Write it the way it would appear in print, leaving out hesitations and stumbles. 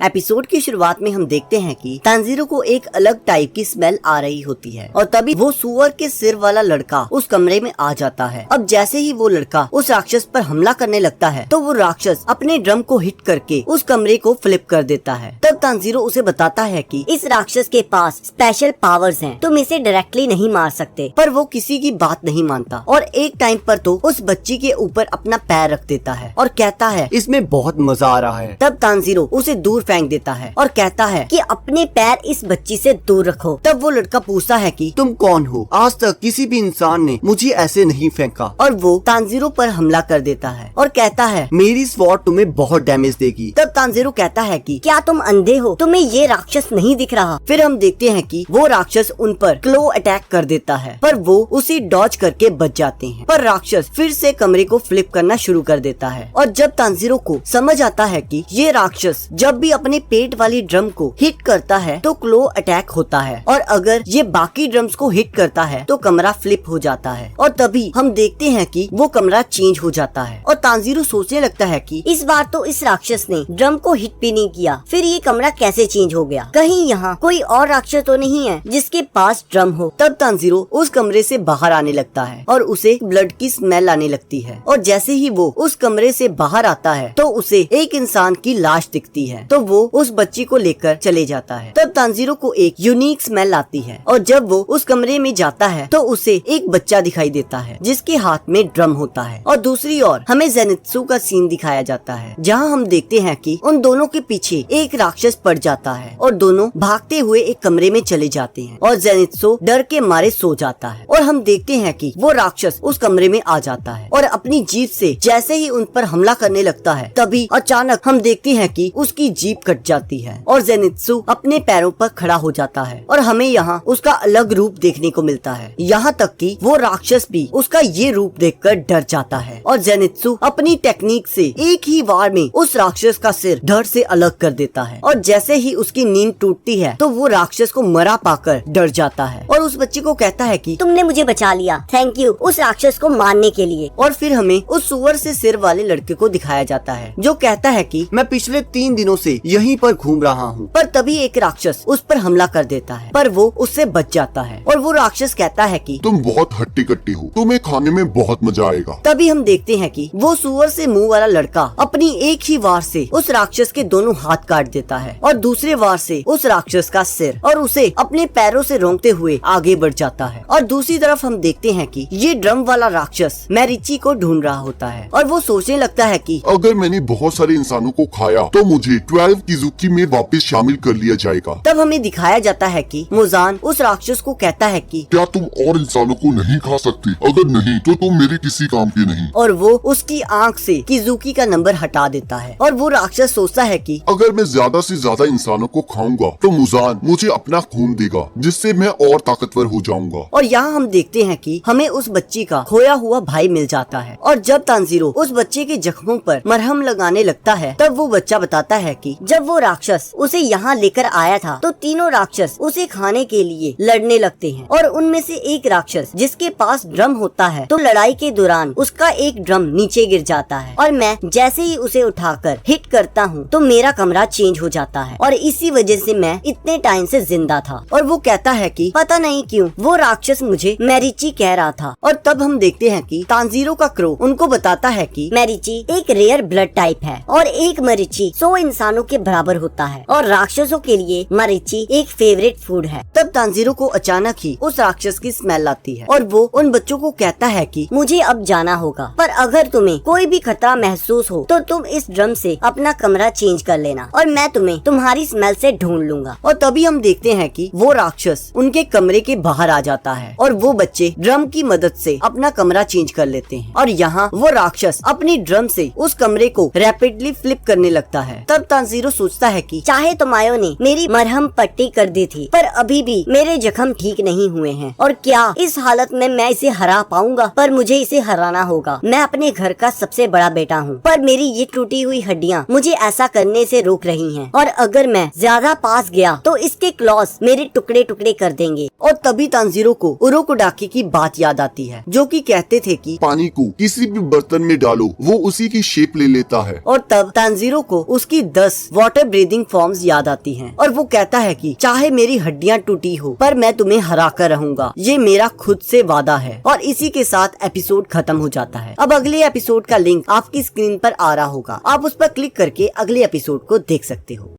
Episode की शुरुआत में हम देखते हैं कि तांजीरो को एक अलग टाइप की स्मेल आ रही होती है और तभी वो सुअर के सिर वाला लड़का उस कमरे में आ जाता है। अब जैसे ही वो लड़का उस राक्षस पर हमला करने लगता है तो वो राक्षस अपने ड्रम को हिट करके उस कमरे को फ्लिप कर देता है। तब तांजीरो उसे बताता है कि इस राक्षस के पास स्पेशल पावर्स हैं, तुम इसे डायरेक्टली नहीं मार सकते। पर वो किसी की बात नहीं मानता और एक टाइम पर तो उस बच्ची के ऊपर अपना पैर रख देता है और कहता है इसमें बहुत मजा आ रहा है। तब तांजीरो उसे दूर फेंक देता है और कहता है कि अपने पैर इस बच्ची से दूर रखो। तब वो लड़का पूछता है कि तुम कौन हो? आज तक किसी भी इंसान ने मुझे ऐसे नहीं फेंका। और वो तांजीरो पर हमला कर देता है और कहता है मेरी स्वॉर्ड तुम्हें बहुत डैमेज देगी। तब तांजीरो कहता है कि क्या तुम अंधे हो? तुम्हें ये राक्षस नहीं दिख रहा? फिर हम देखते हैं कि वो राक्षस उन पर क्लो अटैक कर देता है पर वो उसे डॉज करके बच जाते हैं। पर राक्षस फिर से कमरे को फ्लिप करना शुरू कर देता है और जब तांजीरो को समझ आता है कि ये राक्षस जब भी अपने पेट वाली ड्रम को हिट करता है तो क्लो अटैक होता है और अगर ये बाकी ड्रम्स को हिट करता है तो कमरा फ्लिप हो जाता है। और तभी हम देखते हैं कि वो कमरा चेंज हो जाता है और तांजीरो सोचने लगता है कि इस बार तो इस राक्षस ने ड्रम को हिट भी नहीं किया, फिर ये कमरा कैसे चेंज हो गया? कहीं यहाँ कोई और राक्षस तो नहीं है जिसके पास ड्रम हो? तब तांजीरो उस कमरे से बाहर आने लगता है और उसे ब्लड की स्मेल आने लगती है और जैसे ही वो उस कमरे से बाहर आता है तो उसे एक इंसान की लाश दिखती है तो वो उस बच्ची को लेकर चले जाता है। तब तांजीरो को एक यूनिक स्मेल आती है और जब वो उस कमरे में जाता है तो उसे एक बच्चा दिखाई देता है जिसके हाथ में ड्रम होता है और दूसरी ओर हमें जेनित्सु का सीन दिखाया जाता है जहाँ हम देखते हैं कि उन दोनों के पीछे एक राक्षस पड़ जाता है और दोनों भागते हुए एक कमरे में चले जाते हैं और जेनित्सु डर के मारे सो जाता है और हम देखते हैं कि वो राक्षस उस कमरे में आ जाता है और अपनी जीप से जैसे ही उन पर हमला करने लगता है तभी अचानक हम देखते हैं कि उसकी जीप कट जाती है और जेनित्सु अपने पैरों पर खड़ा हो जाता है और हमें यहाँ उसका अलग रूप देखने को मिलता है। यहाँ तक कि वो राक्षस भी उसका ये रूप देखकर डर जाता है और जेनित्सु अपनी टेक्निक से एक ही वार में उस राक्षस का सिर धड़ से अलग कर देता है और जैसे ही उसकी नींद टूटती है तो वो राक्षस को मरा पाकर डर जाता है और उस बच्चे को कहता है कि तुमने मुझे बचा लिया, थैंक यू उस राक्षस को मारने के लिए। और फिर हमें उस सुअर से सिर वाले लड़के को दिखाया जाता है जो कहता है कि मैं पिछले 3 दिनों से यहीं पर घूम रहा हूँ। पर तभी एक राक्षस उस पर हमला कर देता है पर वो उससे बच जाता है और वो राक्षस कहता है कि तुम बहुत हट्टी कट्टी हो, तुम्हें खाने में बहुत मजा आएगा। तभी हम देखते हैं कि वो सुअर से मुंह वाला लड़का अपनी एक ही वार से उस राक्षस के दोनों हाथ काट देता है और दूसरे वार से उस राक्षस का सिर और उसे अपने पैरों से रोंगते हुए आगे बढ़ जाता है। और दूसरी तरफ हम देखते हैं कि ये ड्रम वाला राक्षस मैरिची को ढूंढ रहा होता है और वो सोचने लगता है कि अगर मैंने बहुत सारे इंसानों को खाया तो मुझे 12 किजुकी में वापस शामिल कर लिया जाएगा। तब हमें दिखाया जाता है कि मुजान उस राक्षस को कहता है कि क्या तुम और इंसानों को नहीं खा सकते? अगर नहीं तो तुम मेरे किसी काम के नहीं। और वो उसकी आंख से किजुकी का नंबर हटा देता है और वो राक्षस सोचता है कि अगर मैं ज्यादा से ज्यादा इंसानों को खाऊंगा तो मुजान मुझे अपना खून देगा जिससे मैं और ताकतवर हो जाऊंगा। और यहाँ हम देखते हैं कि हमें उस बच्ची का खोया हुआ भाई मिल जाता है और जब तांजीरो उस बच्चे के जख्मों पर मरहम लगाने लगता है तब वो बच्चा बताता है कि जब वो राक्षस उसे यहाँ लेकर आया था तो तीनों राक्षस उसे खाने के लिए लड़ने लगते हैं और उनमें से एक राक्षस जिसके पास ड्रम होता है तो लड़ाई के दौरान उसका एक ड्रम नीचे गिर जाता है और मैं जैसे ही उसे उठाकर हिट करता हूँ तो मेरा कमरा चेंज हो जाता है और इसी वजह से मैं इतने टाइम से जिंदा था। और वो कहता है कि पता नहीं क्यों वो राक्षस मुझे मैरिची कह रहा था। और तब हम देखते हैं कि तांजीरो का क्रो उनको बताता है कि मैरिची एक रेयर ब्लड टाइप है और एक मरीची 100 इंसानों के बराबर होता है और राक्षसों के लिए मरीची एक फेवरेट फूड है। तब तांजीरो को अचानक ही उस राक्षस की स्मेल आती है और वो उन बच्चों को कहता है कि मुझे अब जाना होगा, पर अगर तुम्हें कोई भी खतरा महसूस हो तो तुम इस ड्रम से अपना कमरा चेंज कर लेना और मैं तुम्हें तुम्हारी स्मेल से ढूंढ लूंगा। और तभी हम देखते हैं कि वो राक्षस उनके कमरे के बाहर आ जाता है और वो बच्चे ड्रम की मदद से अपना कमरा चेंज कर लेते हैं और यहाँ वो राक्षस अपनी ड्रम से उस कमरे को रैपिडली फ्लिप करने लगता है। तब तांजीरो सोचता है कि चाहे तुम्हारे ने मेरी मरहम पट्टी कर दी थी पर अभी भी मेरे जख्म ठीक नहीं हुए हैं और क्या इस हालत में मैं इसे हरा पाऊंगा? पर मुझे इसे हराना होगा। मैं अपने घर का सबसे बड़ा बेटा हूँ पर मेरी ये टूटी हुई हड्डियाँ मुझे ऐसा करने से रोक रही हैं और और अगर मैं ज्यादा पास गया तो इसके क्लॉस मेरे टुकड़े टुकड़े कर देंगे। और तभी तांजीरो को उरोकोडाकी की बात याद आती है, जो कि कहते थे कि पानी को किसी भी बर्तन में डालो, वो उसी की शेप ले लेता है। और तब तांजीरो को उसकी 10 वाटर ब्रीदिंग फॉर्म्स याद आती हैं और वो कहता है कि चाहे मेरी हड्डियां टूटी हो पर मैं तुम्हें हरा कर रहूंगा, ये मेरा खुद से वादा है। और इसी के साथ एपिसोड खत्म हो जाता है। अब अगले एपिसोड का लिंक आपकी स्क्रीन पर आ रहा होगा, आप उस पर क्लिक करके अगले एपिसोड को देख सकते हो।